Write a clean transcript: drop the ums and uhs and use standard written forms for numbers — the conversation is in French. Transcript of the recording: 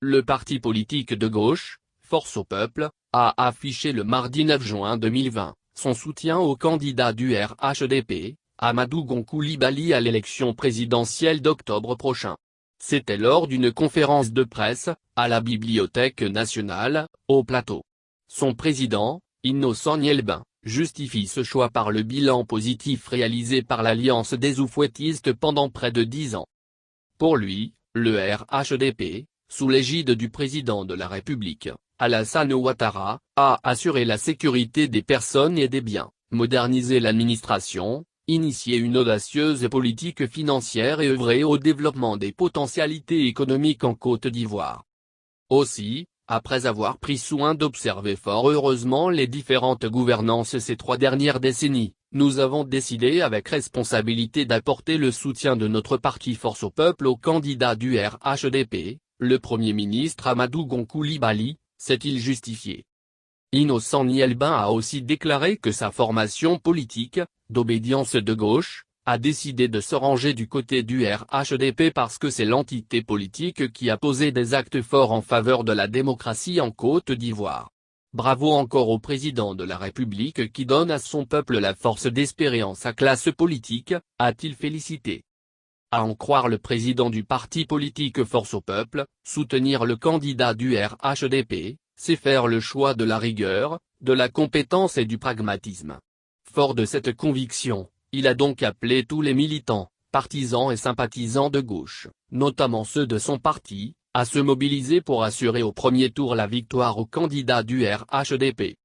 Le parti politique de gauche, Force au Peuple, a affiché le mardi 9 juin 2020, son soutien au candidat du RHDP, Amadou Gon Coulibaly à l'élection présidentielle d'octobre prochain. C'était lors d'une conférence de presse, à la Bibliothèque nationale, au Plateau. Son président, Innocent Nielben, justifie ce choix par le bilan positif réalisé par l'Alliance des oufouettistes pendant près de 10 ans. Pour lui, le RHDP, sous l'égide du président de la République, Alassane Ouattara, a assuré la sécurité des personnes et des biens, modernisé l'administration, initié une audacieuse politique financière et œuvré au développement des potentialités économiques en Côte d'Ivoire. Aussi, après avoir pris soin d'observer fort heureusement les différentes gouvernances ces 3 dernières décennies, nous avons décidé avec responsabilité d'apporter le soutien de notre parti Force au Peuple au candidat du RHDP, le Premier ministre Amadou Gon Coulibaly, s'est-il justifié. Innocent Nielben a aussi déclaré que sa formation politique, d'obédience de gauche, a décidé de se ranger du côté du RHDP parce que c'est l'entité politique qui a posé des actes forts en faveur de la démocratie en Côte d'Ivoire. Bravo encore au président de la République qui donne à son peuple la force d'espérer en sa classe politique, a-t-il félicité. À en croire le président du parti politique Force au Peuple, soutenir le candidat du RHDP, c'est faire le choix de la rigueur, de la compétence et du pragmatisme. Fort de cette conviction, il a donc appelé tous les militants, partisans et sympathisants de gauche, notamment ceux de son parti, à se mobiliser pour assurer au premier tour la victoire au candidat du RHDP.